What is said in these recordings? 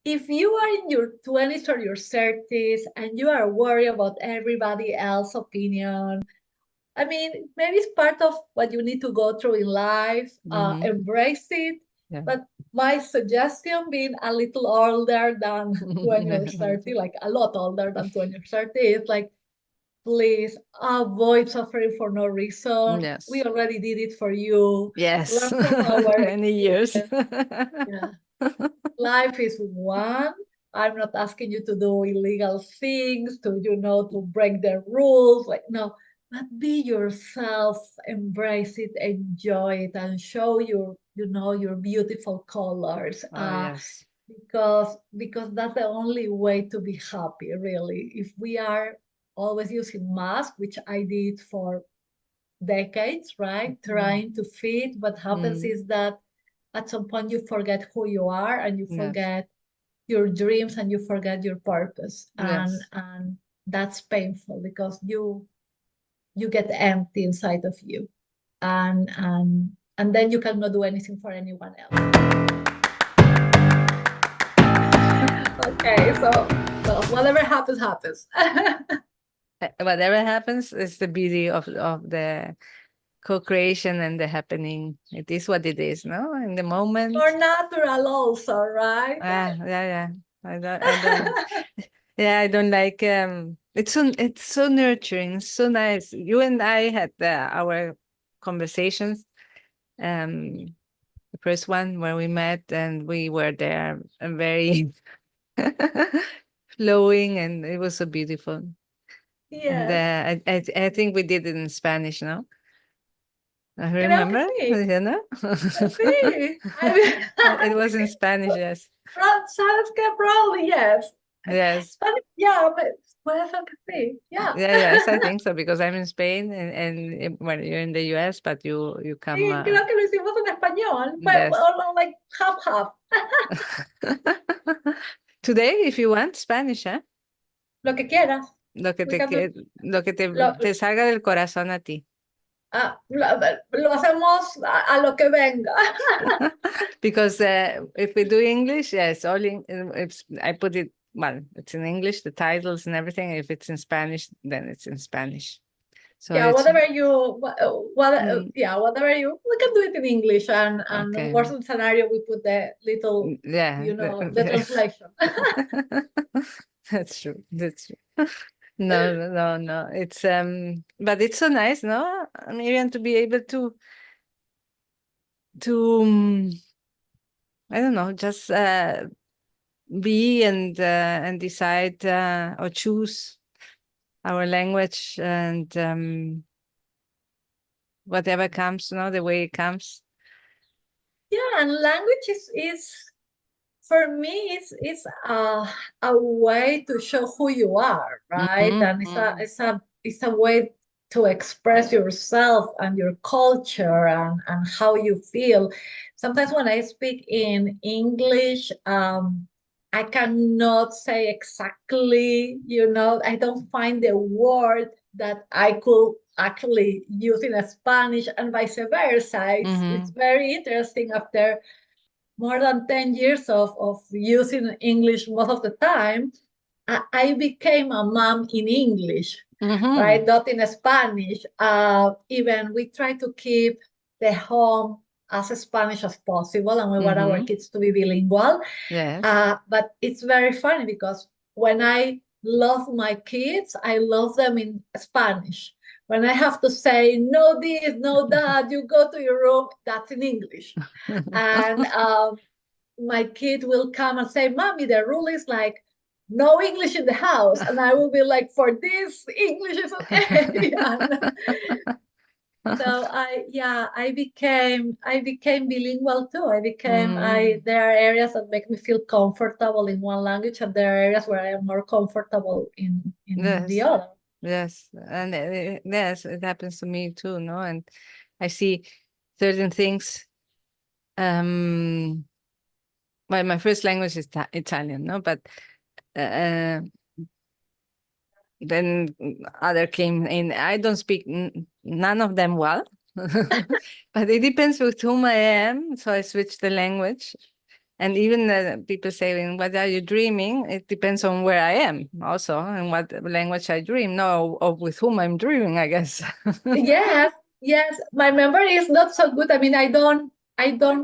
if you are in your 20s or your 30s and you are worried about everybody else's opinion, I mean, maybe it's part of what you need to go through in life, embrace it. Yeah. But my suggestion, being a little older than when you're 30, like a lot older than when you're 30, is like, please avoid suffering for no reason. We Yes. already did it for you. Yes. Learn from our Many years. experience. Yeah. Life is one. I'm not asking you to do illegal things, to break the rules. Like, no, but be yourself, embrace it, enjoy it, and show your beautiful colors. Oh, yes. Because that's the only way to be happy, really. If we are always using masks, which I did for decades, right? Trying to fit. What happens Mm, is that at some point you forget who you are and you yes. forget your dreams and you forget your purpose. And Yes. and that's painful because you get empty inside of you. And then you cannot do anything for anyone else. Okay, so whatever happens, happens. Whatever happens is the beauty of the co-creation and the happening. It is what it is, no? In the More moment. natural also, right? Yeah, yeah. I don't yeah, I don't like it's so nurturing, so nice. You and I had our conversations. Um the first one where we met and we were there and very flowing and it was so beautiful. And Yes. I think we did it in Spanish, no? Creo que Remember? sí. You know? Sí. I mean, It was in Spanish, yes. ¿sabes qué? Probably yes. Yes. Spanish, yeah, but puede ser que sí. Yeah. Yeah, yes, I think so because I'm in Spain and well, you're in the US, but you come Sí, creo que lo hicimos en español, but yes. well, like half. Today, if you want Spanish, ¿eh? Lo que quieras. Lo que We te can do, que- lo que lo, te salga del corazón a ti. lo hacemos a lo que venga. Because if we do English, yes, all if I put it well, it's in English, the titles and everything. If it's in Spanish, then it's in Spanish. So Yeah, it's whatever you, mm, yeah, whatever we can do it in English, and okay. worst the scenario, we put the little, Yeah, the translation. that's true. That's true. No. It's but it's so nice, no, Miriam, to be able to I don't know, just be and decide or choose our language and whatever comes, no, the way it comes. Yeah, and language is for me it's a way to show who you are, right? Mhm. And it's a way to express yourself and your culture and how you feel. Sometimes when I speak in English, I cannot say exactly, I don't find the word that I could actually use in Spanish and vice versa. It's Mhm. very interesting after more than 10 years of using English most of the time. I became a mom in English, right? Mhm. Not in Spanish. Even we try to keep the home as Spanish as possible, and we want our Mhm. kids to be bilingual. Yes. But it's very funny because when I love my kids, I love them in Spanish. When I have to say, no this, no that, you go to your room, that's in English. And my kid will come and say, Mommy, the rule is like no English in the house. And I will be like, for this, English is okay. And so I became bilingual too. Mhm. There are areas that make me feel comfortable in one language, and there are areas where I am more comfortable in the Yes. other. Yes, and yes, it happens to me too, no? And I see certain things. Well, my first language is Italian, no, but uh, then other came in. I don't speak none of them well, but it depends with whom I am. So I switch the language, And even people saying, what are you dreaming? It depends on where I am also and what language I dream. No, or with whom I'm dreaming, I guess. Yes, yes. My memory is not so good. I mean, I don't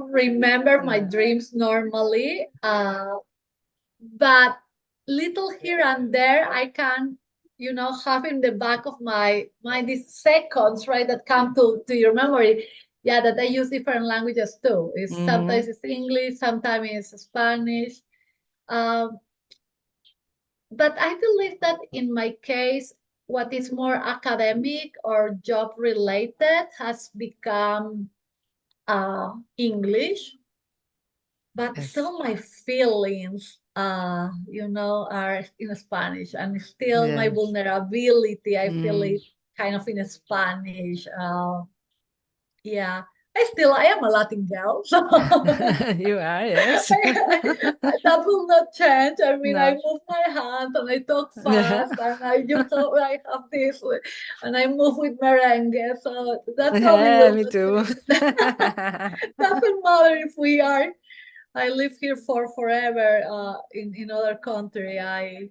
remember my Yeah. dreams normally. But little here and there I can, have in the back of my mind these seconds, right, that come to your memory. Yeah, that I use different languages too. It's Mm-hmm. sometimes it's English, sometimes it's Spanish. Um, but I believe that in my case, what is more academic or job related has become English, but Yes. still my feelings are in Spanish, and still my Yes. vulnerability, I feel Mm. it kind of in Spanish. Yeah, I am a Latin girl, so You are, yes. that will not change. I mean, I No. move my hands and I talk fast, and I have this, and I move with merengue, so that probably Yeah, will me not too. change. Doesn't matter if I live here for forever in other country. I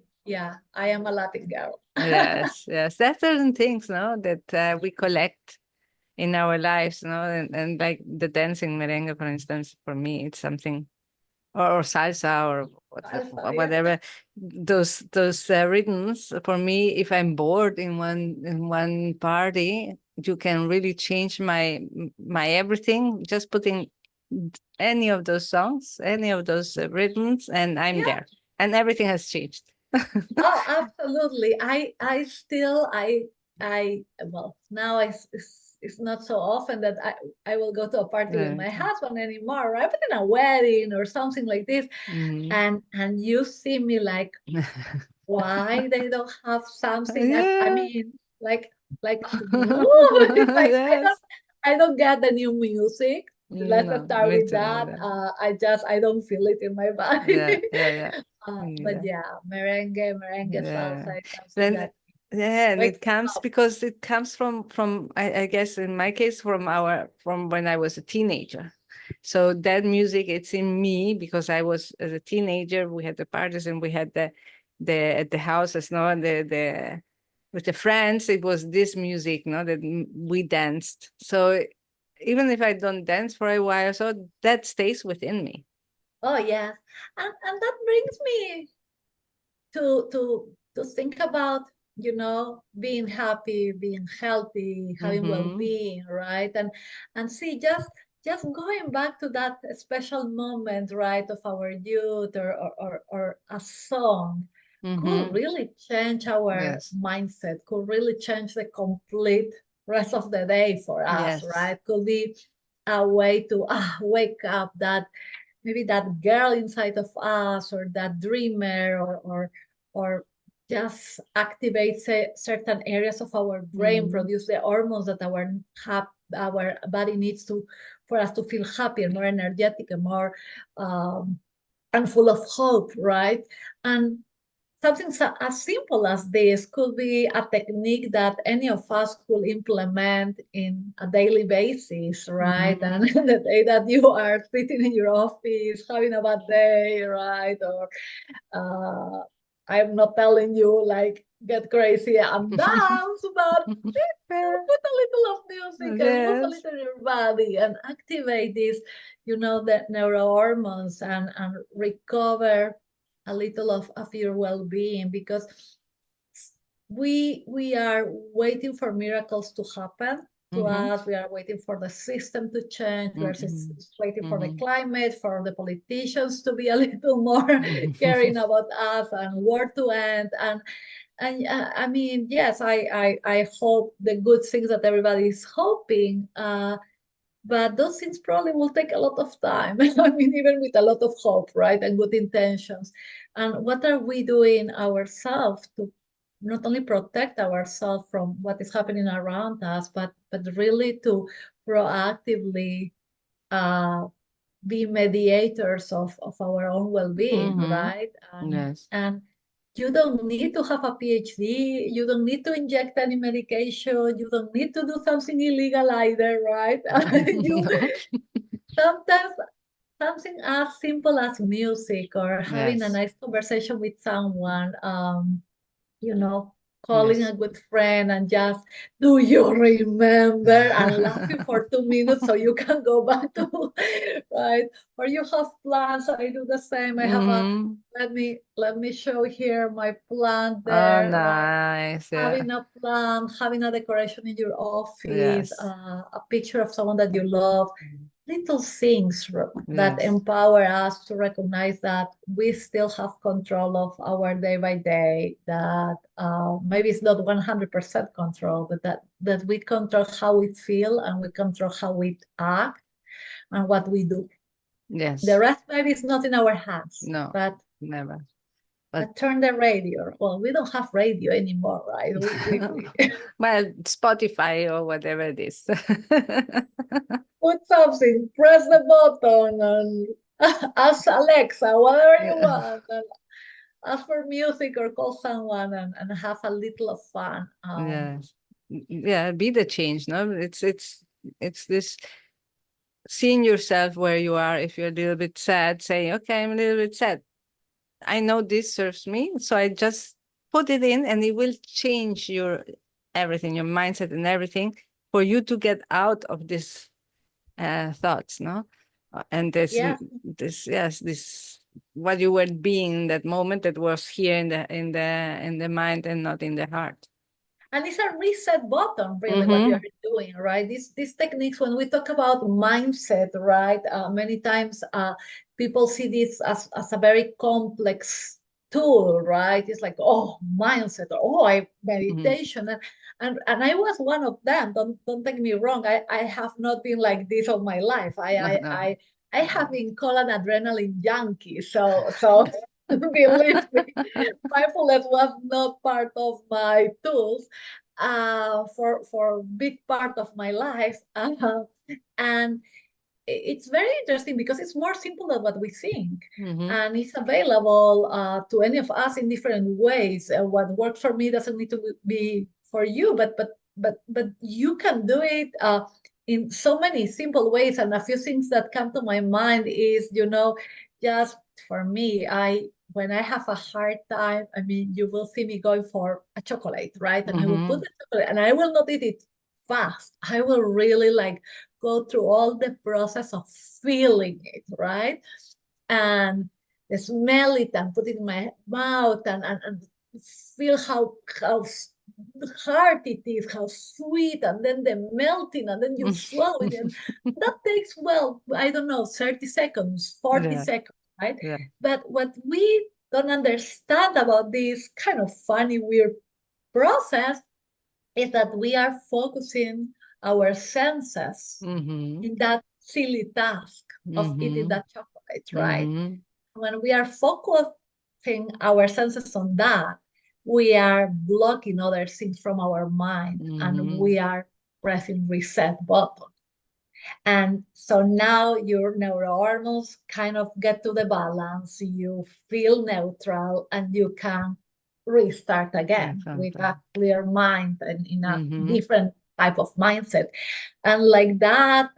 am a Latin girl. Yes, yes. There are certain things, no, that we collect in our lives, no, and like the dancing merengue, for instance, for me, it's something, or salsa, or Salsa, yeah. whatever. Those rhythms for me. If I'm bored in one party, you can really change my everything. Just putting any of those songs, any of those rhythms, and I'm Yeah. there, and everything has changed. Oh, absolutely. I still I well, now it's not so often that I will go to a party with my Okay. husband anymore, right? But in a wedding or something like this, Mhm. and you see me like, why they don't have something? I Yeah. mean, like to move. It's like Yes. I don't get the new music. Let's No, start me with too. Me that. too. I don't feel it in my body. Yeah, yeah, yeah. Me But neither. yeah, merengue Yeah. salsa is something Then that yeah, and wakes it me comes up. because it comes from I guess in my case from when I was a teenager. So that music, it's in me because I was as a teenager. We had the parties and we had the at the houses, no, the with the friends. It was this music, no, that we danced. So even if I don't dance for a while, so that stays within me. Oh yes, and that brings me to think about, being happy, being healthy, having Mm-hmm. well-being, right? And see, just going back to that special moment, right, of our youth, or a song could Mm-hmm. really change our Yes. mindset, could really change the complete rest of the day for us, Yes. right? Could be a way to wake up that maybe that girl inside of us, or that dreamer, or just activate certain areas of our brain, Mm-hmm. produce the hormones that our body needs to for us to feel happier, more energetic, and more um, and full of hope, right? And something as simple as this could be a technique that any of us could implement in a daily basis, right? And Mm-hmm. the day that you are sitting in your office having a bad day, right? Or uh, I'm not telling you like get crazy and dance, but put a little of music and move a Yes. little your body and activate this, the neurohormones, and recover a little of your well-being, because we are waiting for miracles to happen to Mm-hmm. us. We are waiting for the system to change. We are Mm-hmm. waiting for the Mm-hmm. climate, for the politicians to be a little more caring about us, and war to end. And I mean, yes, I hope the good things that everybody is hoping, but those things probably will take a lot of time. I mean, even with a lot of hope, right, and good intentions. And what are we doing ourselves to not only protect ourselves from what is happening around us, but really to proactively uh, be mediators of our own well-being, Mm-hmm. right? Yes. And you don't need to have a PhD. You don't need to inject any medication. You don't need to do something illegal either, right? you No. sometimes. something as simple as music or having a Yes. nice conversation with someone, you know, calling Yes. a good friend and just, do you remember? And laughing for 2 minutes so you can go back to, right? Or you have plans. I do the same. I have a, Mm-hmm. let me show here my plant Oh, there, right? nice. Yeah. Having a plant, having a decoration in your office, Yes. a picture of someone that you love, little things that Yes. empower us to recognize that we still have control of our day by day, that maybe it's not 100% control, but that we control how we feel and we control how we act and what we do. The Yes. rest maybe is not in our hands, No, but never. But turn the radio. Well, we don't have radio anymore, right? We well, Spotify or whatever it is. put something, press the button, and ask Alexa, whatever you Yeah. want, and ask for music or call someone and have a little of fun. Yes. Yeah, be the change, no? It's this seeing yourself where you are. If you're a little bit sad, saying, okay, I'm a little bit sad. I know this serves me, so I just put it in and it will change your everything, your mindset and everything for you to get out of this thoughts, no? And Yes, this what you were being in that moment that was here in the mind and not in the heart. and it's a reset button, really, what you Mm-hmm. are doing, right? These techniques, when we talk about mindset, right? Many times people see this as a very complex tool, right? It's like, oh, mindset, or oh, I Mm-hmm. meditation, and I was one of them. Don't take me wrong. I have not been like this all my life. No, no. I have been called an adrenaline junkie. So believe me, mindfulness was not part of my tools for big part of my life. And it's very interesting because it's more simple than what we think. Mm-hmm. And it's available to any of us in different ways. What works for me doesn't need to be for you, but you can do it in so many simple ways. And a few things that come to my mind is, just for me, I when I have a hard time, I mean, you will see me going for a chocolate, right? And I will put Mm-hmm. the chocolate, and I will not eat it fast. I will really like go through all the process of feeling it, right? And smell it and put it in my mouth and feel how hard it is, how sweet, and then the melting, and then you swallow it. And that takes, well, I don't know, 30 seconds, 40 Yeah, seconds, right? yeah. But what we don't understand about this kind of funny, weird process is that we are focusing our senses Mm-hmm. in that silly task of eating Mm-hmm. that chocolate, right? Mm-hmm. When we are focusing our senses on that, we are blocking other things from our mind and Mm-hmm. we are pressing reset button. And so now your neurohormones kind of get to the balance, you feel neutral, and you can restart again with Exactly. a clear mind and in a Mm-hmm. different type of mindset. And like that,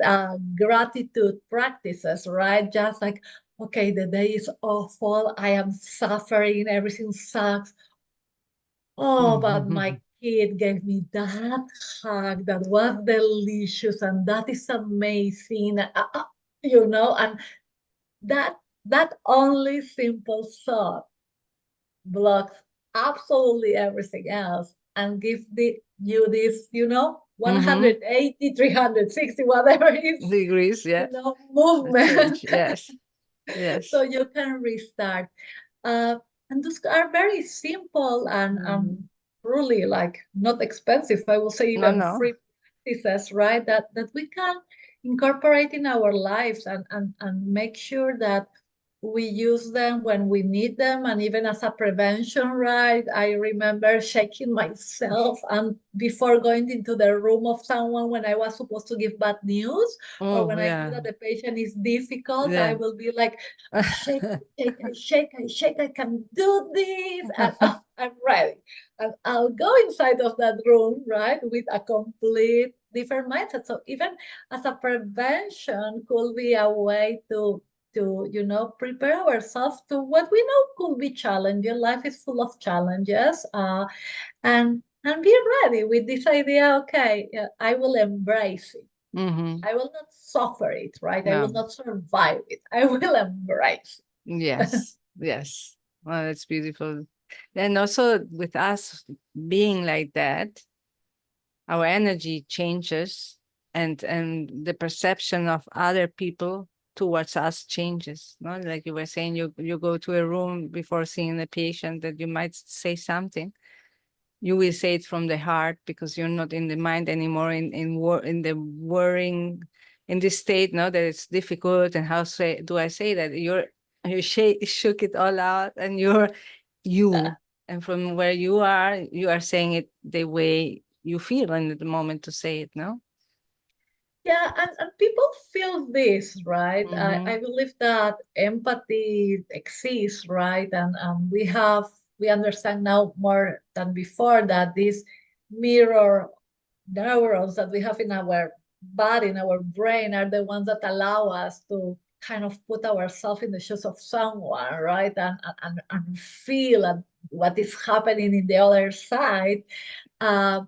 gratitude practices, right? Just like, okay, the day is awful, I am suffering, everything sucks. Oh, but Mm-hmm. my kid gave me that hug that was delicious, and that is amazing. And that that only simple thought blocks absolutely everything else and gives you this, Mm-hmm. 180, 360, whatever it is, Degrees, yeah. A movement. change. Yes. So Yes. you can restart. Uh, and those are very simple and Mm-hmm. really like not expensive. I will say No, even no. free practices, right? That we can incorporate in our lives and make sure that we use them when we need them, and even as a prevention, right? I remember shaking myself and before going into the room of someone when I was supposed to give bad news, or Oh, when I knew yeah. that the patient is difficult, I Yeah. will be like, I shake, I shake, I shake, I can do this, and I'm ready. And I'll go inside of that room, right, with a complete different mindset. So even as a prevention could be a way to to, prepare ourselves to what we know could be challenging. Life is full of challenges, and be ready with this idea. Okay, I will embrace it. Mm-hmm. I will not suffer it, right? I will No. not survive it. I will embrace it. Yes. Yes. Well, that's beautiful. And also with us being like that, our energy changes, and the perception of other people towards us changes. No, like you were saying, you go to a room before seeing a patient that you might say something. You will say it from the heart because you're not in the mind anymore, in the worrying, in this state. No, that it's difficult. And how do I say that? You shook it all out, and you're you. And from where you are saying it the way you feel in the moment to say it. No. Yeah, and people feel this, right? Mm-hmm. I believe that empathy exists, right? And we understand now more than before that these mirror neurons that we have in our body, in our brain, are the ones that allow us to kind of put ourselves in the shoes of someone, right? And feel what is happening in the other side. Uh,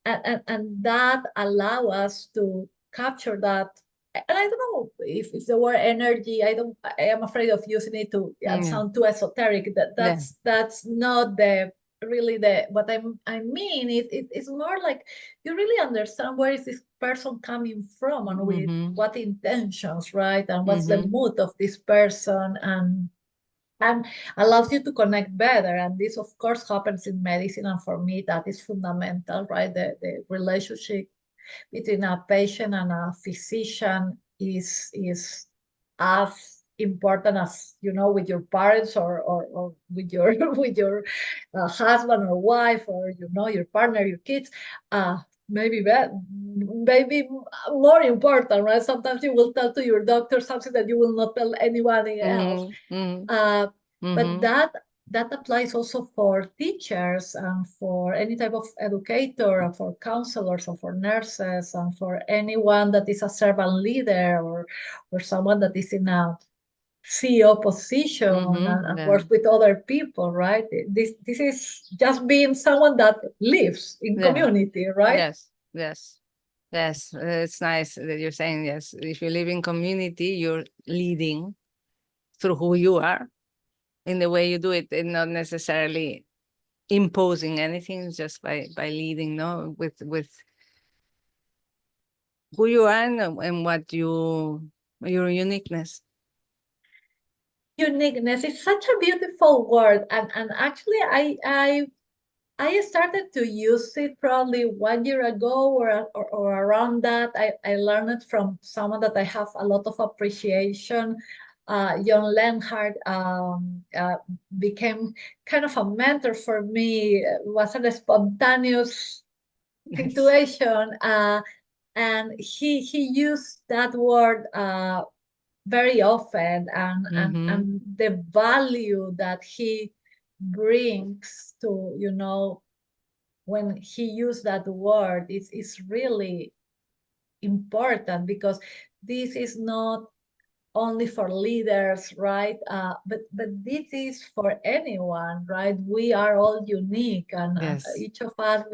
and that allow us to capture that. And I don't know if the word energy, I am afraid of using it to Yeah. sound too esoteric. Yeah. That's not the really the what I mean. It's more like you really understand where is this person coming from and with Mm-hmm. what intentions, right? And what's the Mm-hmm. mood of this person, and allows you to connect better. And this, of course, happens in medicine. And for me, that is fundamental, right? The relationship between a patient and a physician is as important as, with your parents, or with your with your husband or wife, or your partner, your kids. Maybe that, maybe more important, right? Sometimes you will tell to your doctor something that you will not tell anybody else. Mm-hmm. uh, but Mm-hmm. that applies also for teachers and for any type of educator and for counselors and for nurses and for anyone that is a servant leader, or someone that is in a CEO position Mm-hmm. and Yeah. works with other people, right? This is just being someone that lives in Yeah. community, right? Yes. Yes. Yes. It's nice that you're saying yes. If you live in community, you're leading through who you are in the way you do it, and not necessarily imposing anything, just by leading, no, with who you are, and what your uniqueness. Uniqueness is such a beautiful word, and actually I started to use it probably 1 year ago, or around that. I learned it from someone that I have a lot of appreciation. John Lenhart became kind of a mentor for me. It wasn't a spontaneous Yes. situation, and he used that word very often, Mm-hmm. and the value that he brings to, when he used that word, is really important, because this is not only for leaders, right? But this is for anyone, right? We are all unique, and Yes. each of us,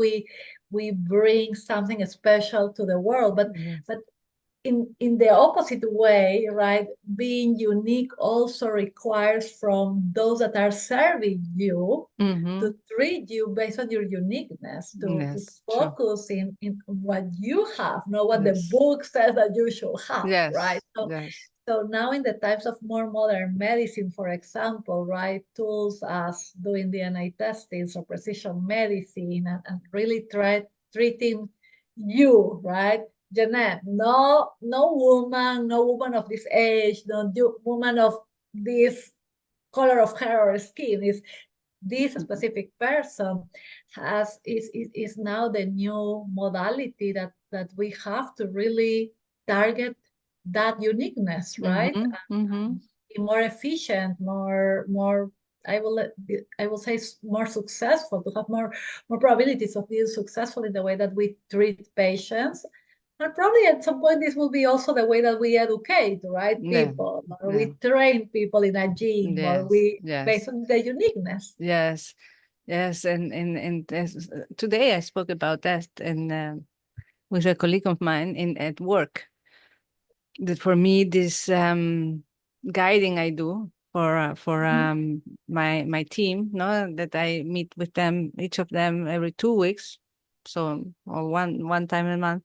we bring something special to the world. but Yes. but in the opposite way, right? Being unique also requires from those that are serving you Mm-hmm. to treat you based on your uniqueness, to Yes. True. focus in what you have, not what the Yes. book says that you should have, right? Yes. So Yes. so now in the times of more modern medicine, for example, right, tools as doing DNA testings or precision medicine, and really treating you, right? Jeannette, no woman of this age, no woman of this color of hair or skin. Is this specific person is now the new modality that we have to really target that uniqueness, right? Mm-hmm. Mm-hmm. Be more efficient, more I will say more successful, to have more probabilities of being successful in the way that we treat patients. And probably at some point, this will be also the way that we educate, right? Yeah, People, or yeah, we train people in a gym, or yes, we yes, based on the uniqueness. yes, yes. And today I spoke about that with a colleague of mine at work. That for me, this guiding I do for Mhm. my team, no, that I meet with them, each of them every 2 weeks, so or one time a month,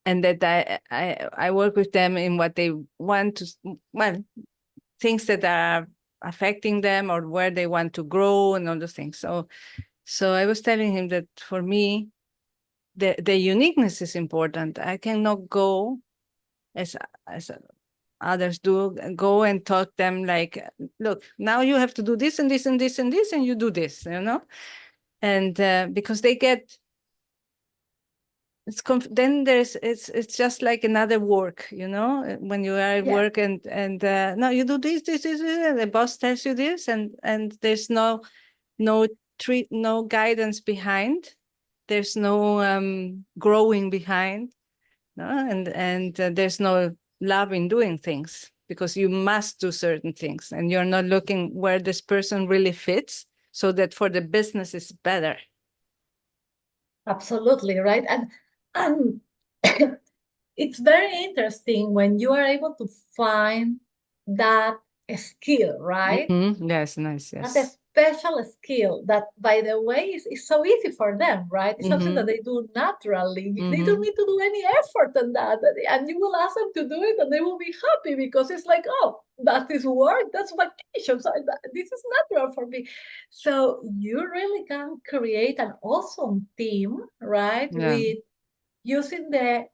and that I work with them in what they want to, well, things that are affecting them or where they want to grow and all those things. So I was telling him that for me, the uniqueness is important. I cannot go as others do, go and taught them like, look, now you have to do this and this and this and this, and you do this, and because they get then it's just like another work, when you are at Yeah, work and no, you do this, and the boss tells you this, and there's no no guidance behind, there's no growing behind, no? And there's no love in doing things, because you must do certain things and you're not looking where this person really fits, so that for the business is better. absolutely, right. And it's very interesting when you are able to find that skill, right? Yes, nice, That's a yes. special skill that, by the way, is so easy for them, right? It's something that Mm-hmm. they do naturally. They don't Mm-hmm. need to do any effort on that. And you will ask them to do it and they will be happy because it's like, oh, that is work, that's vacation. So this is natural for me. So you really can create an awesome team, right? Yeah. With using a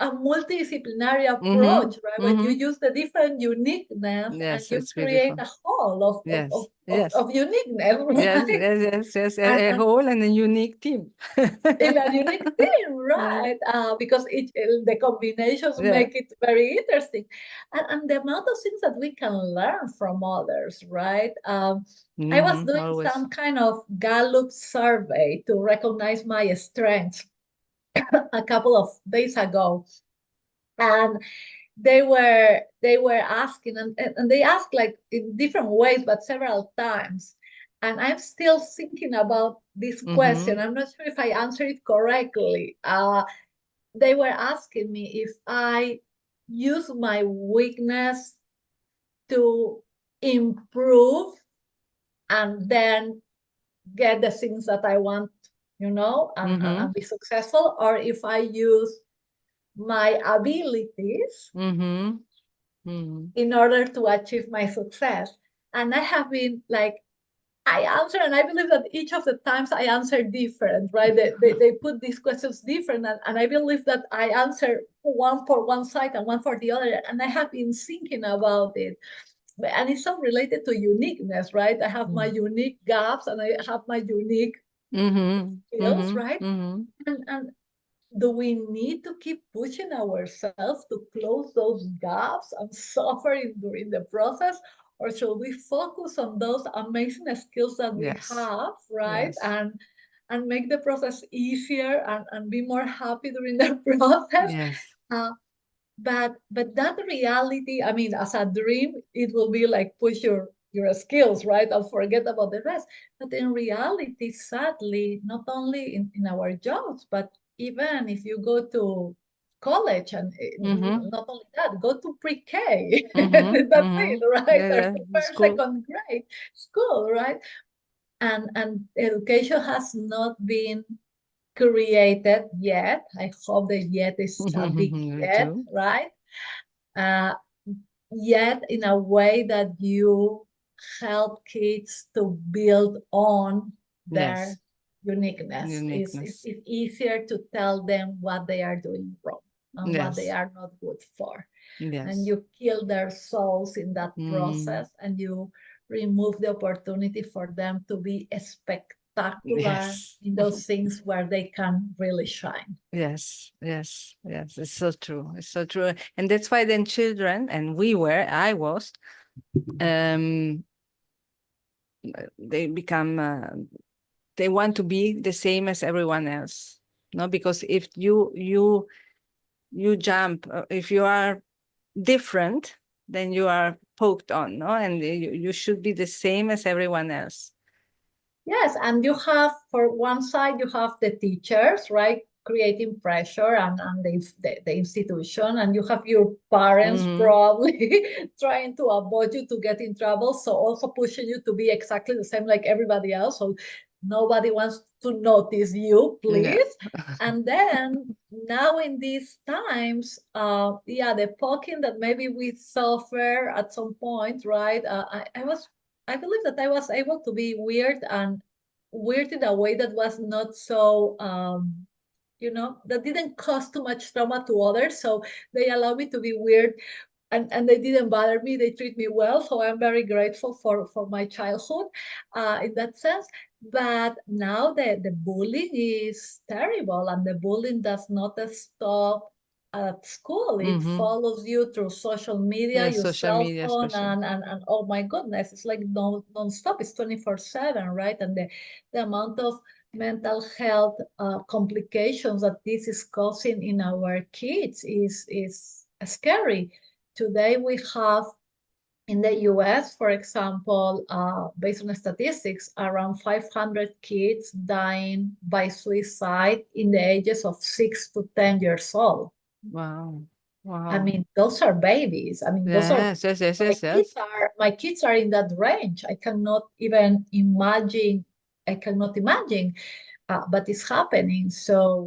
multidisciplinary Mm-hmm. approach, right? When you Mm-hmm. use the different uniqueness and Yes, you it's create beautiful. a whole Yes, yes, of uniqueness, yes, right? yes, yes, yes. A And whole and a unique team. in a unique team, Yeah. right? Because the combinations Yeah. make it very interesting. And the amount of things that we can learn from others, right? I was Mm-hmm. doing Always. some kind of Gallup survey to recognize my strengths a couple of days ago. And they were asking, and they asked like in different ways but several times, and I'm still thinking about this question. Mm-hmm. I'm not sure if I answered it correctly. They were asking me if I use my weakness to improve and then get the things that I want, Mm-hmm. and be successful, or if I use my abilities Mm-hmm. Mm-hmm. in order to achieve my success. And I have been like, I answer, and I believe that each of the times I answer different, right? They put these questions different, and I believe that I answer one for one side and one for the other. And I have been thinking about it. And it's so related to uniqueness, right? I have my unique gaps and I have my unique Mm-hmm. skills, Mm-hmm. right? Mm-hmm. And do we need to keep pushing ourselves to close those gaps and suffering during the process? Or should we focus on those amazing skills that we Yes. have, right? Yes. And make the process easier and be more happy during the process? Yes. Uh, but that reality, I mean, as a dream, it will be like push your skills, right? I'll forget about the rest. But in reality, sadly, not only in our jobs, but even if you go to college and Mm-hmm. not only that, go to pre-K. Mm-hmm. That's it, Mm-hmm. right? Yeah, Or yeah. to It's first, cool. second grade school, right? And education has not been created yet. I hope that yet is a big Me yet, too. right? Uh, Yet in a way that you help kids to build on Yes. their uniqueness. Uniqueness. It's easier to tell them what they are doing wrong and what they Yes. are not good for. And Yes. you kill their souls in that Mm. process, and you remove the opportunity for them to be spectacular Yes. in those things where they can really shine. Yes, yes, yes. It's so true. It's so true. And that's why then children, and I was, um, they become, they want to be the same as everyone else. no, because if you jump, if you are different, then you are poked on, no, and you should be the same as everyone else. Yes, and you have, for one side, you have the teachers, right, creating pressure and the institution, and you have your parents probably trying to avoid you to get in trouble, so also pushing you to be exactly the same like everybody else, so nobody wants to notice you, please. Yeah. And then now in these times, the poking that maybe we suffer at some point, right? I believe that I was able to be weird and weird in a way that was not so, that didn't cause too much trauma to others. So they allow me to be weird, and they didn't bother me. They treat me well. So I'm very grateful for my childhood in that sense. But now the bullying is terrible, and the bullying does not stop at school. It follows you through social media, your social cell media, phone, especially. and oh my goodness, it's like non-stop. It's 24/7, right? And the amount of mental health complications that this is causing in our kids is scary. Today we have in the US, for example, based on statistics, around 500 kids dying by suicide in the ages of 6 to 10 years old. Wow. I mean, those are babies. I mean, those are my kids are in that range. I cannot imagine. But it's happening. So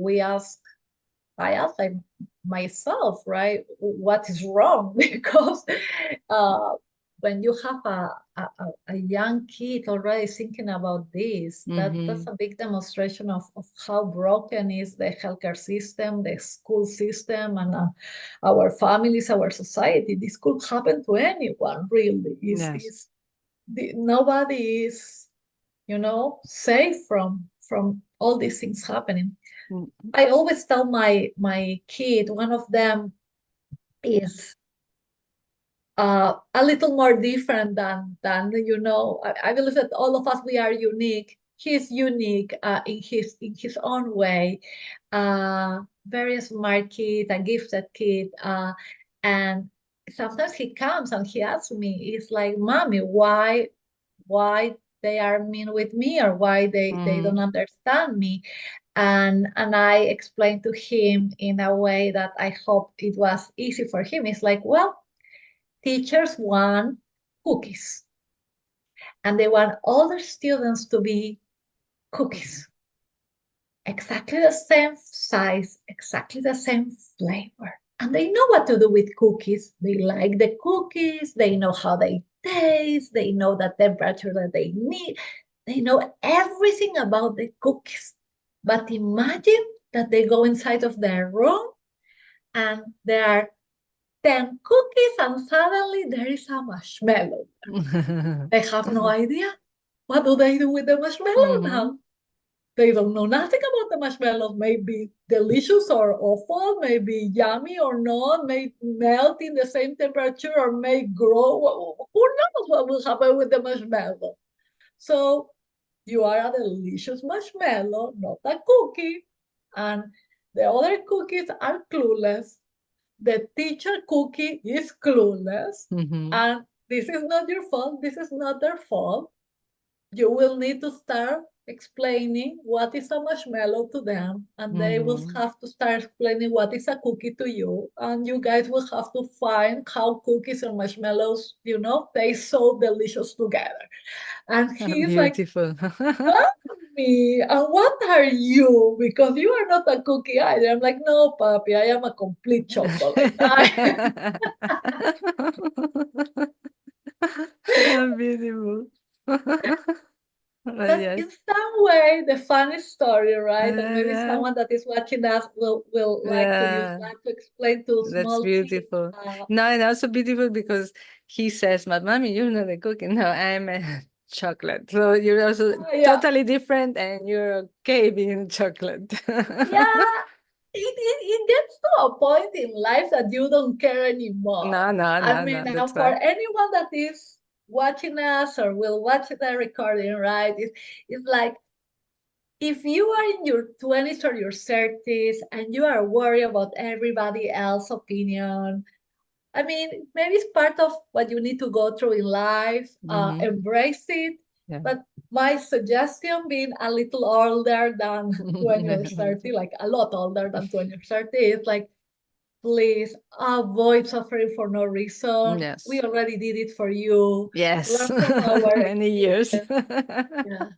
I ask myself, right, what is wrong? Because when you have a young kid already thinking about this, that's a big demonstration of how broken is the healthcare system, the school system, and our families, our society. This could happen to anyone, really. Nobody is, safe from all these things happening. I always tell my kid, one of them is a little more different than I believe that all of us, we are unique. He's unique in his own way. Very smart kid, a gifted kid, and sometimes he comes and he asks me, he's like, "Mommy, why they are mean with me, or why they don't understand me?" And I explained to him in a way that I hope it was easy for him. It's like, well, teachers want cookies, and they want all their students to be cookies, exactly the same size, exactly the same flavor. And they know what to do with cookies. They like the cookies, they know how they taste, they know the temperature that they need, they know everything about the cookies. But imagine that they go inside of their room and there are 10 cookies, and suddenly there is a marshmallow. They have no idea. What do they do with the marshmallow now? They don't know nothing about the marshmallows. May be delicious or awful, may be yummy or not, may melt in the same temperature or may grow. Who knows what will happen with the marshmallow? So you are a delicious marshmallow, not a cookie. And the other cookies are clueless. The teacher cookie is clueless. And this is not your fault. This is not their fault. You will need to start explaining what is a marshmallow to them, and they will have to start explaining what is a cookie to you, and you guys will have to find how cookies and marshmallows, taste so delicious together. And he's beautiful. Like, "Mommy, and what are you? Because you are not a cookie either." I'm like, "No, papi, I am a complete chocolate." Beautiful. But Yes. in some way, the funny story, right? And maybe someone that is watching us will like to use that to explain to That's small beautiful. kids. No, and also beautiful because he says, "But mommy, you're not a cookie. No, I'm a chocolate." So you're also totally different, and you're okay being chocolate. Yeah, it gets to a point in life that you don't care anymore. I mean, that's for right. anyone that is watching us or will watch the recording, right? It's like, if you are in your 20s or your 30s and you are worried about everybody else's opinion, I mean, maybe it's part of what you need to go through in life, embrace it. Yeah. But my suggestion, being a little older than when you're 30, like a lot older than when you're 30, is like, please avoid suffering for no reason. Yes. We already did it for you. Yes. Learn from our Many years. yeah.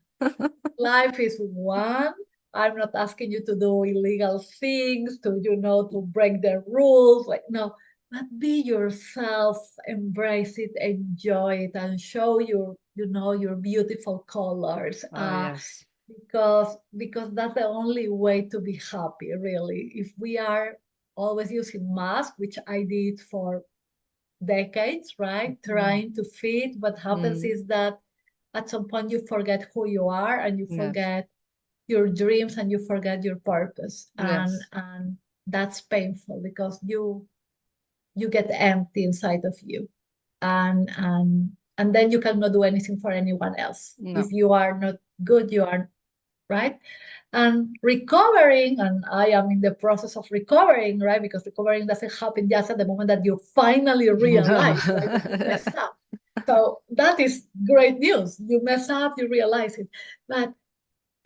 Life is one. I'm not asking you to do illegal things, to break the rules. Like, no, but be yourself, embrace it, enjoy it, and show your beautiful colors. Oh, yes. Because that's the only way to be happy, really. If we are always using masks, which I did for decades, right? Trying to fit, what happens is that at some point you forget who you are and you Yes. forget your dreams and you forget your purpose. And Yes. and that's painful because you get empty inside of you. And then you cannot do anything for anyone else. No. If you are not good, you are right. And recovering, and I am in the process of recovering, right? Because recovering doesn't happen just at the moment that you finally No. realize, right, that you messed up. So that is great news. You mess up, you realize it. But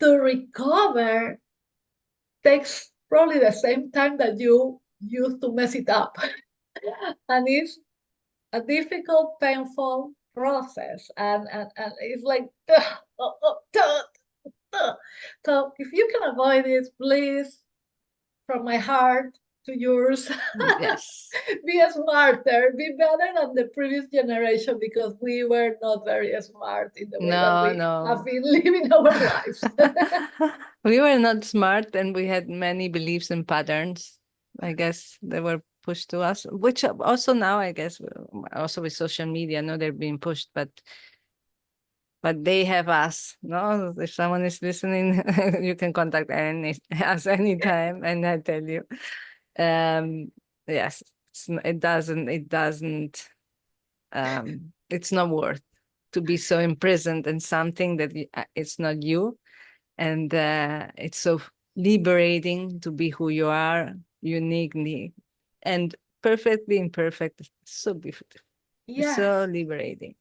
to recover takes probably the same time that you used to mess it up. And it's a difficult, painful process. And it's like, so if you can avoid it, please, from my heart to yours, Yes. be smarter, be better than the previous generation because we were not very smart in the way that No, we have no. been living our lives. We were not smart and we had many beliefs and patterns. I guess they were pushed to us, which also now, I guess, also with social media, no, they're being pushed, but they have us. No, if someone is listening, you can contact us anytime, and I tell you, yes, it doesn't, it's not worth to be so imprisoned in something that it's not you, and it's so liberating to be who you are, uniquely and perfectly imperfect. It's so beautiful. It's so Yes. liberating.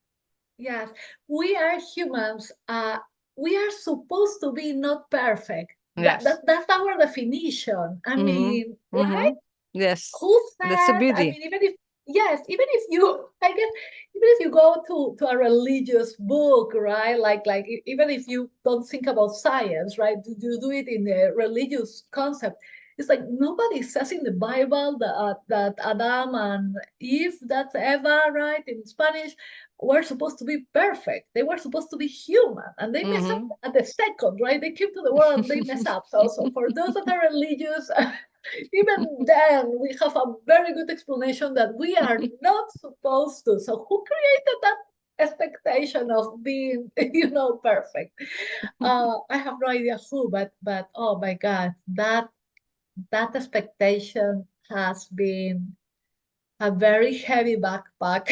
Yes, we are humans. We are supposed to be not perfect. Yes. That's our definition. I mean, right? Mm-hmm. Yes. Who That's the said? I beauty. mean, even if you, I guess, even if you go to a religious book, right? Even if you don't think about science, right? You do it in a religious concept. It's like nobody says in the Bible that Adam and Eve, that's Eva, right? In Spanish, were supposed to be perfect. They were supposed to be human, and they mess up Mm-hmm. at the second, right? They came to the world and they mess up. So for those that are religious, even then, we have a very good explanation that we are not supposed to. So who created that expectation of being, perfect? I have no idea who, but oh my God, that expectation has been a very heavy backpack,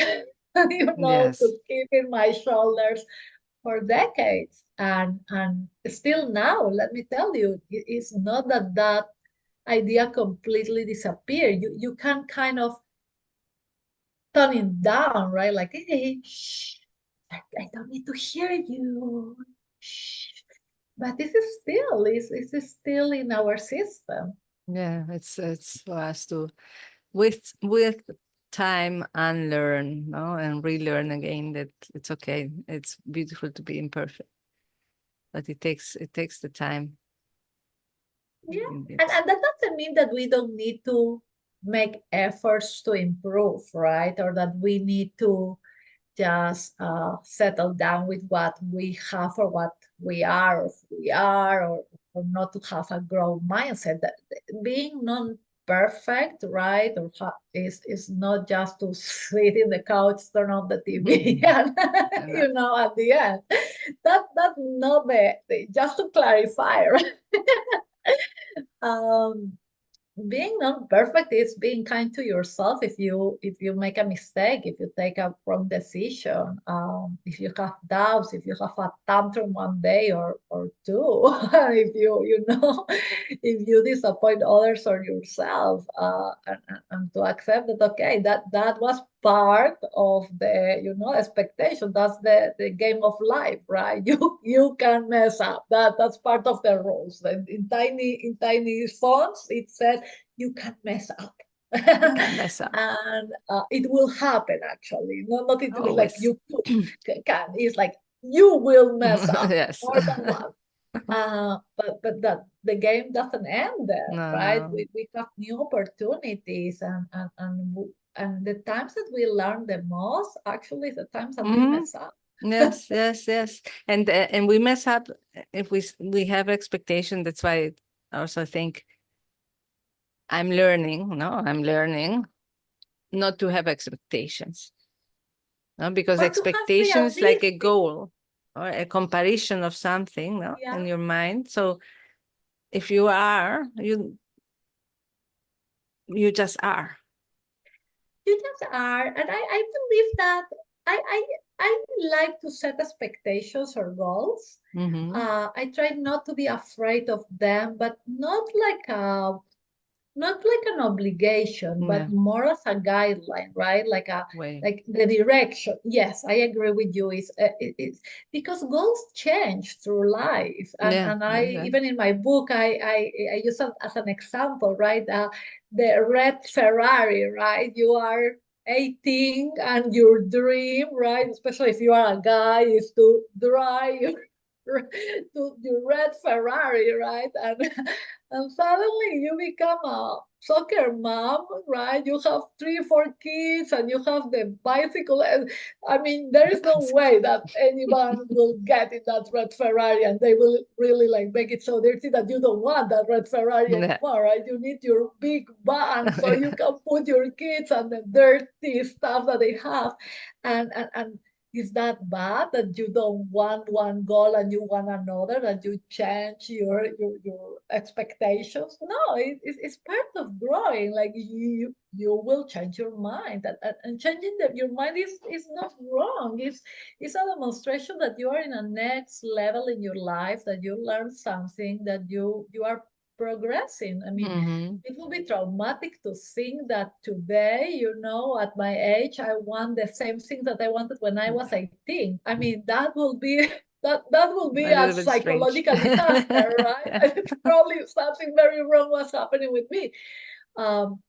Yes. to keep in my shoulders for decades. And still now, let me tell you, it's not that idea completely disappeared. You can kind of tone it down, right? Like, hey, shh, I don't need to hear you. Shh. But this is still in our system. Yeah, it's for us to with time unlearn, no, and relearn again that it's okay. It's beautiful to be imperfect, but it takes the time. Yeah. Indeed. And that doesn't mean that we don't need to make efforts to improve, right? Or that we need to just settle down with what we have or what we are, or who we are, or not to have a growth mindset. That being non-perfect, right, is not just to sit in the couch, turn on the TV, and No. at the end, that's not just to clarify, right? Um, being not perfect is being kind to yourself. If you make a mistake, if you take a wrong decision, if you have doubts, if you have a tantrum one day or two, if you know, if you disappoint others or yourself, and to accept that, okay, that was part of the expectation. That's the game of life, right? You can mess up. That's part of the rules. And in tiny fonts it said you can mess up. You can mess up. And it will happen, actually. Not it will, like, Always. you can. It's like you will mess up Yes. more than once. But that the game doesn't end there, No, right? no. We have new opportunities, and the times that we learn the most actually is the times that we mess up. Yes, yes, yes. And we mess up if we have expectation. That's why I also think I'm learning not to have expectations. No, because Or to have expectation is like a realistic, goal or a comparison of something, no, in yeah. your mind. So if you are, you just are. You just are, and I believe that I I like to set expectations or goals. I try not to be afraid of them, but not like an obligation, but Yeah, more as a guideline, right? way. Like the direction. Yes, I agree with you. It's because goals change through life, Yeah, and I, yeah. even in my book, I use it as an example, right? The red Ferrari, right? You are 18 and your dream, right? Especially if you are a guy, is to drive to your red Ferrari, right? And suddenly you become a soccer mom, right? You have 3, 4 kids, and you have the bicycle. And I mean, there is no way that anyone will get in that red Ferrari, and they will really like make it so dirty that you don't want that red Ferrari Yeah. anymore, right? You need your big van so you can put your kids and the dirty stuff that they have, and is that bad that you don't want one goal and you want another, that you change your expectations? No, it's part of growing. Like you will change your mind, and changing your mind is not wrong. It's a demonstration that you are in a next level in your life, that you learn something, that you are progressing. I mean, it will be traumatic to think that today, at my age, I want the same thing that I wanted when I was 18. I mean, that will be that will be A a little bit strange. psychological disaster, right? Yeah. Probably something very wrong was happening with me. Um,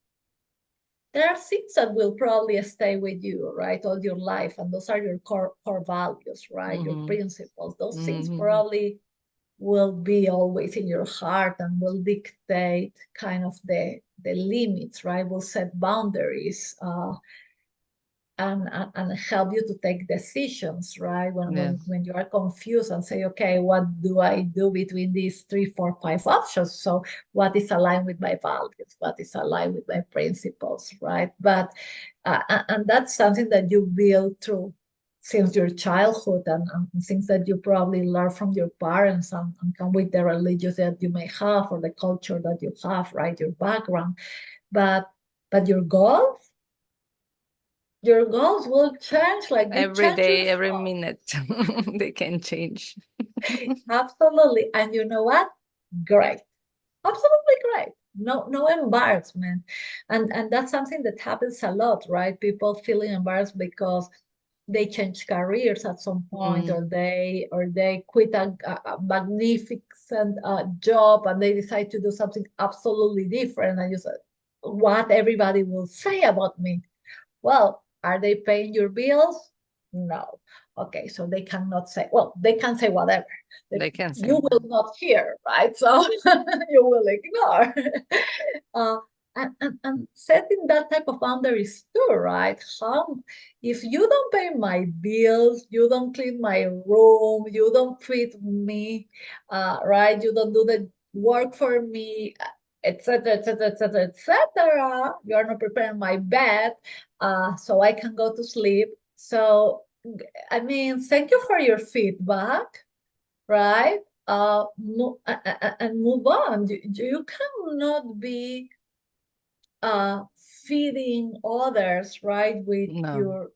there are things that will probably stay with you, right, all your life, and those are your core values, right, your principles. Those things probably will be always in your heart and will dictate kind of the limits, right? Will set boundaries, and help you to take decisions, right? When, Yeah. when when you are confused and say, okay, what do I do between these 3, 4, 5 options? So what is aligned with my values? What is aligned with my principles, right? But and that's something that you build through since your childhood, and things that you probably learn from your parents, and come with the religion that you may have, or the culture that you have, right? Your background. But your goals will change, like you Every change day, every yourself. minute, they can change. Absolutely. And you know what? Great. Absolutely great. No embarrassment. And that's something that happens a lot, right? People feeling embarrassed because they change careers at some point, or they quit a magnificent job, and they decide to do something absolutely different. And you say, what everybody will say about me. Well, are they paying your bills? No. Okay, so they cannot say, well, they can say whatever. They can You say. will not hear, right? So you will ignore. uh, and setting that type of boundaries too, right? If you don't pay my bills, you don't clean my room, you don't feed me, right? You don't do the work for me, etc., etc., etc., etc. You are not preparing my bed, so I can go to sleep. So, I mean, thank you for your feedback, right? And move on. You cannot be. feeding others, right, with No.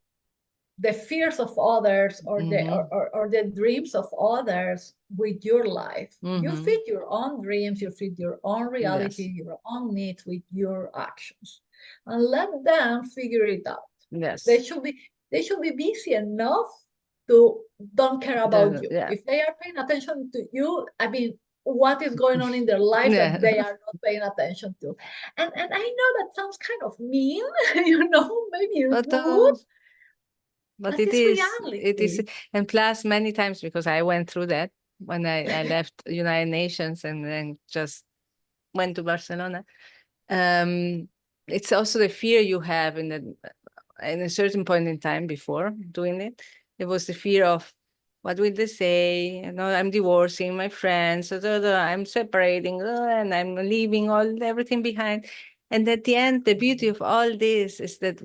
the fears of others, or Mm-hmm. or the dreams of others with your life. You Mm-hmm. feed your own dreams, you feed your own reality, Yes. your own needs with your actions, and let them figure it out. They Yes. should be busy enough to don't care about you. Yeah. If they are paying attention to you, I mean, what is going on in their life that Yeah. they are not paying attention to? And I know that sounds kind of mean, maybe But rude, but but it it's is, reality. and plus many times, because I went through that when I left United Nations and then just went to Barcelona. It's also the fear you have in a certain point in time before doing it. It was the fear of what will they say? I'm divorcing my friends, I'm separating, and I'm leaving everything behind. And at the end, the beauty of all this is that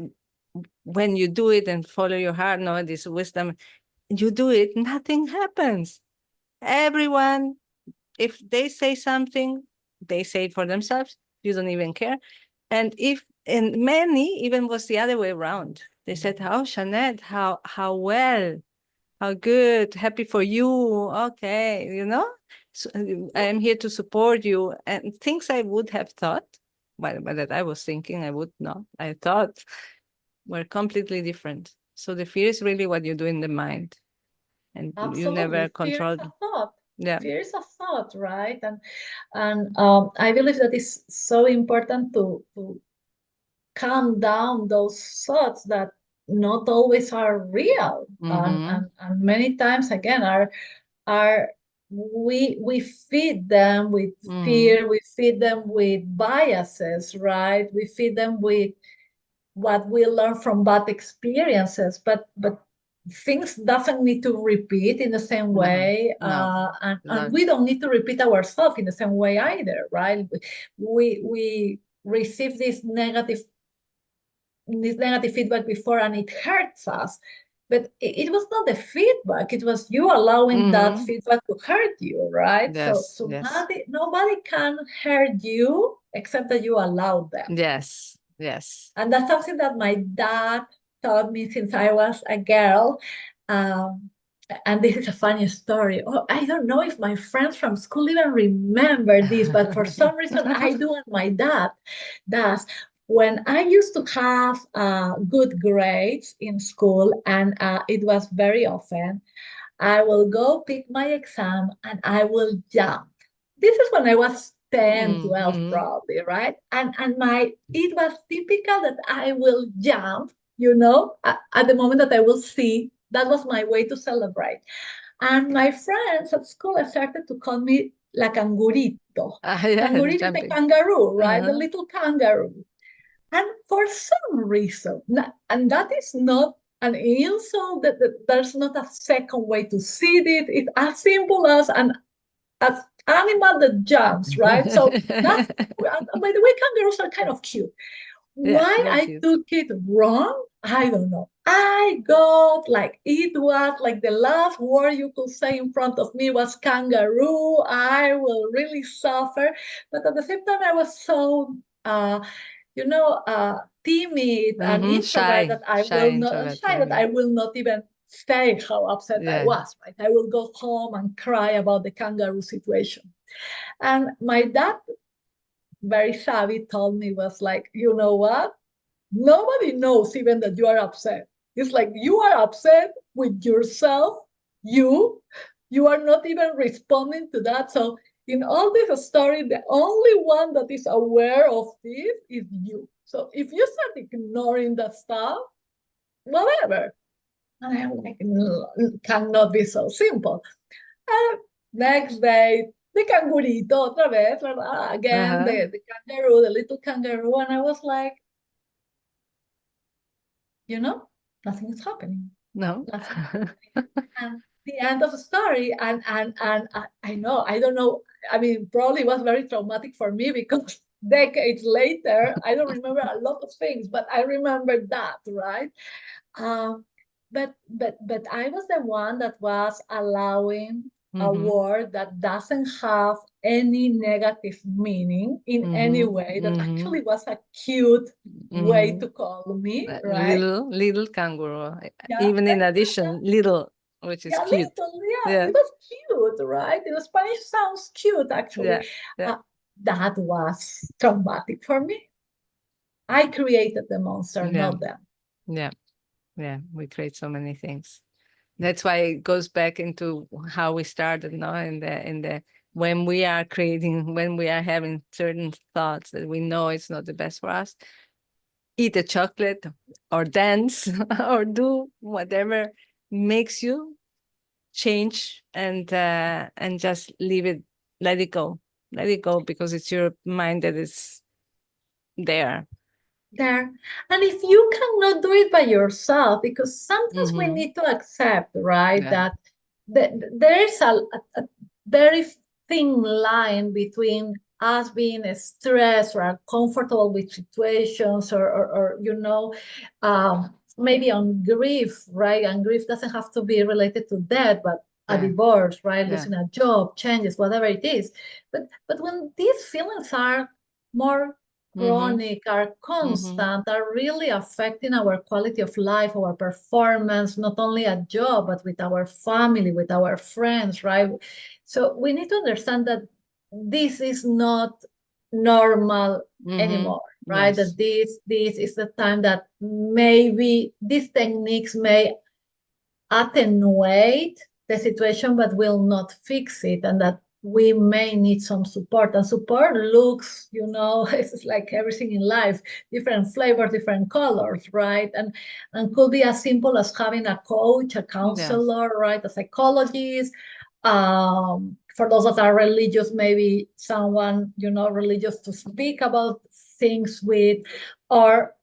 when you do it and follow your heart, this wisdom, you do it, nothing happens. Everyone, if they say something, they say it for themselves. You don't even care. And many even was the other way around. They said, "Oh, Jeannette, how well, how good, happy for you. Okay, so, I am here to support you." And things I would have thought, but that I was thinking I would not. I thought were completely different. So the fear is really what you do in the mind, and you never Absolutely. Fear is control. a thought. Yeah. Fear is a thought, right? And I believe that it's so important to calm down those thoughts that not always are real, Mm-hmm. and many times again are we feed them with Mm-hmm. fear, we feed them with biases, right? We feed them with what we learn from bad experiences, but things doesn't need to repeat in the same No, way, no, and no. we don't need to repeat ourselves in the same way either, right? We receive this negative feedback before, and it hurts us, but it was not the feedback, it was you allowing that Mm-hmm. feedback to hurt you, right? so Yes, so yes, nobody can hurt you except that you allow them. yes, yes. And that's something that my dad taught me since I was a girl. Um, and this is a funny story. Oh, I don't know if my friends from school even remember this, but for some reason I do, and my dad does. When I used to have good grades in school, and it was very often, I will go pick my exam and I will jump. This is when I was 10, 12, Mm-hmm. probably, right? And it was typical that I will jump, at the moment that I will see. That was my way to celebrate. And my friends at school started to call me la cangurito. Yes, Cangurito is the jumping. kangaroo, right? The Uh-huh. little kangaroo. And for some reason, and that is not an insult, that there's not a second way to see it. It's as simple as animal that jumps, right? So that's, and by the way, kangaroos are kind of cute. Yeah, Why they're I cute. took it wrong, I don't know. I got like, it was like the last word you could say in front of me was kangaroo. I will really suffer. But at the same time, I was so, timid and Mm-hmm. introvert Shy, that I shy will not, introvert shy like that me. I will not even say how upset I Yeah. was, right? I will go home and cry about the kangaroo situation. And my dad, very savvy, told me, was like, you know what? Nobody knows even that you are upset. It's like you are upset with yourself. You, you are not even responding to that. So in all this story, the only one that is aware of this is you. So if you start ignoring that stuff, whatever. And I'm like, no, it cannot be so simple. And next day, the cangurito otra vez, ¿verdad? Again, Uh-huh. the kangaroo, the little kangaroo. And I was like, you know, nothing is happening. No. Nothing is happening. And the end of the story, and I know, I don't know. I mean, probably was very traumatic for me because decades later, I don't remember a lot of things, but I remember that, right? Um, but I was the one that was allowing a Mm-hmm. word that doesn't have any negative meaning in any way. That actually was a cute way to call me, right? Little kangaroo. Yeah, Even in addition, little, which is yeah, cute. little, yeah, Yeah. it was cute, right? In Spanish sounds cute, actually. Yeah. That was traumatic for me. I created the monster, Yeah. not them. Yeah. We create so many things. That's why it goes back into how we started, no? In the when we are creating, when we are having certain thoughts that we know it's not the best for us, eat a chocolate or dance or do whatever makes you change, and just leave it, let it go, because it's your mind that is there. There. And if you cannot do it by yourself, because sometimes we need to accept, right, Yeah. that there is a very thin line between us being stressed or uncomfortable with situations, or maybe on grief, right? And grief doesn't have to be related to death, but a divorce, right? Yeah. Losing a job, changes, whatever it is. But when these feelings are more chronic, are constant, are really affecting our quality of life, our performance, not only at job, but with our family, with our friends, right? So we need to understand that this is not normal anymore, right? Yes. That this is the time that maybe these techniques may attenuate the situation, but will not fix it, and that we may need some support. And support looks, it's like everything in life, different flavors, different colors, right? And could be as simple as having a coach, a counselor, right? A psychologist. For those that are religious, maybe someone, religious to speak about things with, or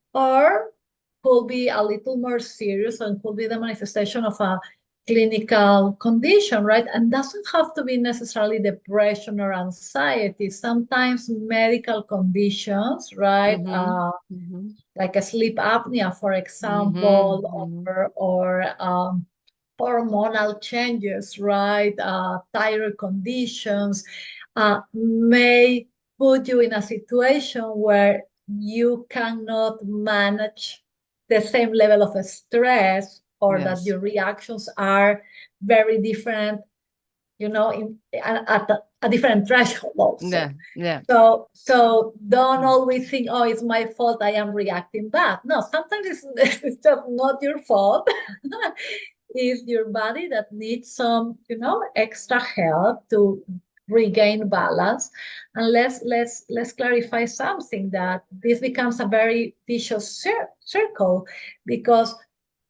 could be a little more serious and could be the manifestation of a clinical condition, right? And doesn't have to be necessarily depression or anxiety. Sometimes medical conditions, right? Like a sleep apnea, for example, or hormonal changes, right? Thyroid conditions may put you in a situation where you cannot manage the same level of stress, or that your reactions are very different, at a different threshold also. Yeah. So don't always think, oh, it's my fault, I am reacting bad. No, sometimes it's just not your fault. It's your body that needs some, extra help to regain balance. And let's clarify something, that this becomes a very vicious circle, because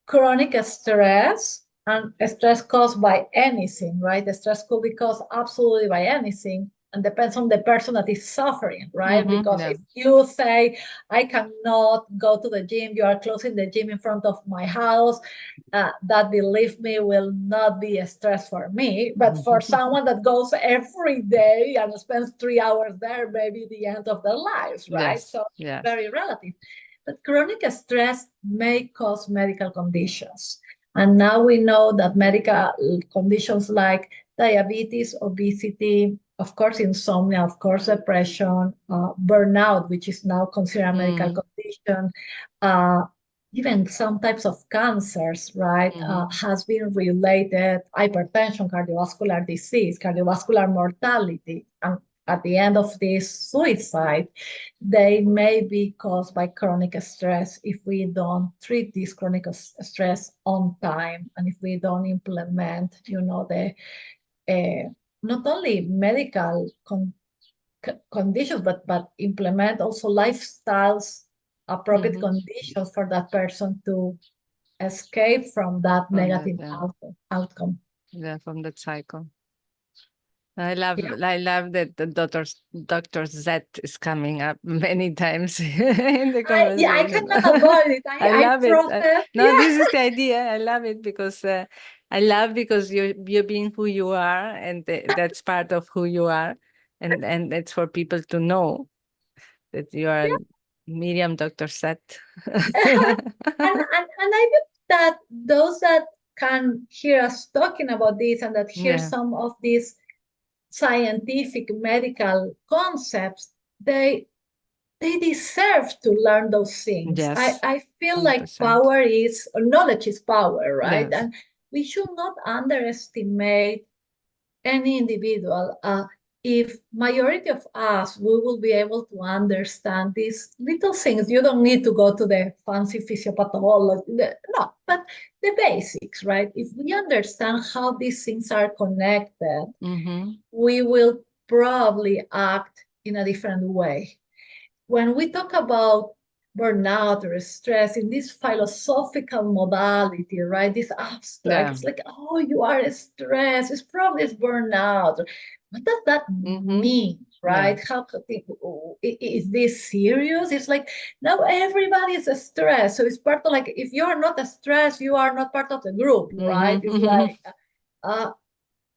chronic stress, and stress caused by anything, right? The stress could be caused absolutely by anything, and depends on the person that is suffering, right? Because if you say, I cannot go to the gym, you are closing the gym in front of my house, that, believe me, will not be a stress for me. But for someone that goes every day and spends 3 hours there, maybe the end of their lives, right? So very relative. But chronic stress may cause medical conditions. And now we know that medical conditions like diabetes, obesity, of course, insomnia, of course, depression, burnout, which is now considered a medical condition, even some types of cancers, right, has been related, hypertension, cardiovascular disease, cardiovascular mortality, and at the end of this, suicide. They may be caused by chronic stress if we don't treat this chronic stress on time, and if we don't implement, the not only medical conditions, but implement also lifestyles, appropriate conditions for that person to escape from that negative outcome. Yeah, from that cycle. I love Yeah. that the Dr. Z is coming up many times in the I conversation. cannot avoid it. I I love it. process. No, Yeah. this is the idea. I love it because you're being who you are, and that's part of who you are, and it's for people to know that you are Miriam Dr. Z. And I think that those that can hear us talking about this, and that hear Yeah. some of these scientific medical concepts, they deserve to learn those things. Yes, I feel like 100%. knowledge is power, right? Yes. And we should not underestimate any individual. If majority of us, we will be able to understand these little things. You don't need to go to the fancy physiopathology, no, but the basics, right? If we understand how these things are connected, we will probably act in a different way. When we talk about burnout or stress in this philosophical modality, right? This abstract, Yeah. it's like, oh, you are stressed. It's probably burnout. What does that mean, right? Yeah. How is this serious? It's like now everybody is stressed. So it's part of like if you are not stressed, you are not part of the group, right? It's like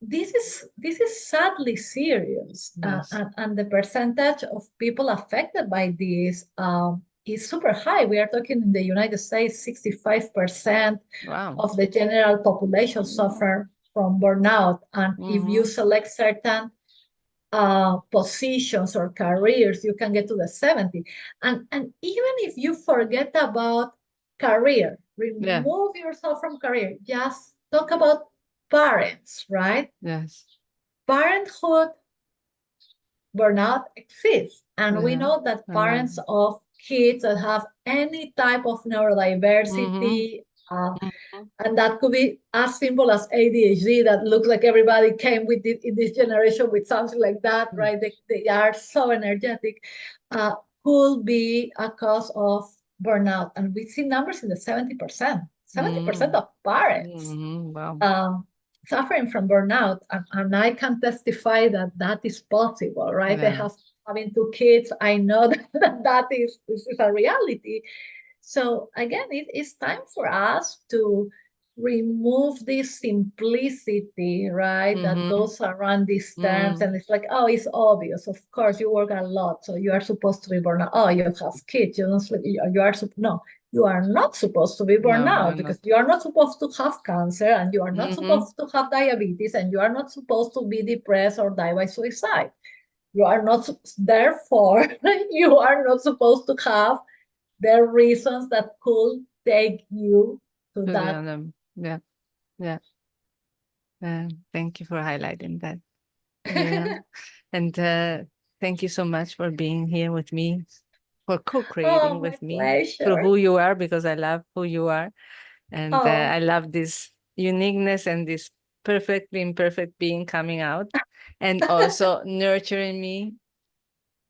this is sadly serious, Yes. and the percentage of people affected by this is super high. We are talking in the United States, 65% Wow. of the general population suffer from burnout, and if you select certain positions or careers, you can get to the 70. And even if you forget about career, remove yourself from career, just talk about parents, right? Yes. Parenthood burnout exists. And we know that parents of kids that have any type of neurodiversity, and that could be as simple as ADHD, that looks like everybody came with it in this generation with something like that, right? They are so energetic, could be a cause of burnout. And we see numbers in the 70%. 70% of parents Wow. suffering from burnout, and I can testify that that is possible, right? I have having two kids. I know that is a reality. So again, it's time for us to remove this simplicity, right, that goes around these terms, and it's like, oh, it's obvious. Of course, you work a lot, so you are supposed to be burned out. Oh, you have kids, you don't sleep. You are no, you are not supposed to be burned out, because you are not supposed to have cancer, and you are not supposed to have diabetes, and you are not supposed to be depressed or die by suicide. You are not, therefore, you are not supposed to have the reasons that could take you to that. Yeah. Yeah. Thank you for highlighting that. Yeah. And thank you so much for being here with me, for co-creating Oh, my with me through pleasure. who you are, because I love who you are. And Oh, I love this uniqueness and this perfectly imperfect being coming out, and also nurturing me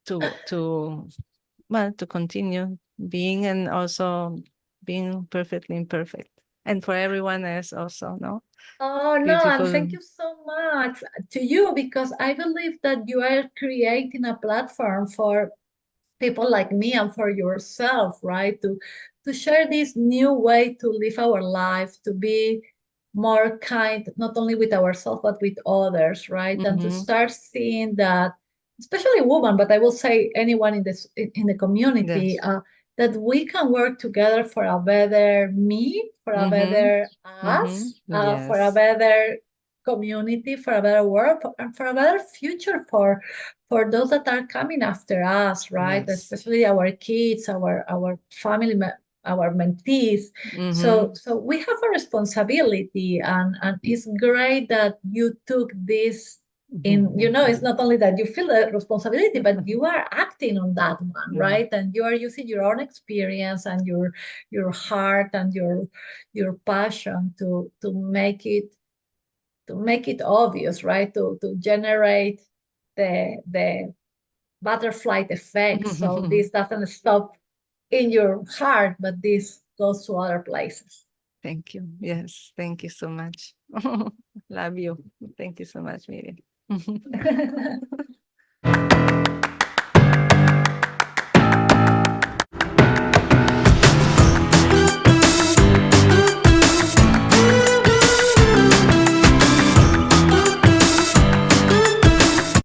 to well, to continue being, and also being perfectly imperfect. And for everyone else also, no? oh no, and Beautiful. thank you so much to you, because I believe that you are creating a platform for people like me and for yourself, right? To share this new way to live our life, to be more kind, not only with ourselves, but with others, right? And to start seeing that, especially women, but I will say anyone in this in the community, Yes. that we can work together for a better me, for a better us, for a Yes. better community, for a better world, and for a better future for those that are coming after us, right? Yes. Especially our kids, our family, our mentees. So we have a responsibility, and it's great that you took this in. It's not only that you feel the responsibility, but you are acting on that one, right? And you are using your own experience and your heart and your passion to make it obvious, right? To generate the butterfly effect. So this doesn't stop in your heart, but this goes to other places. Thank you. Yes. Thank you so much. Love you. Thank you so much, Miriam.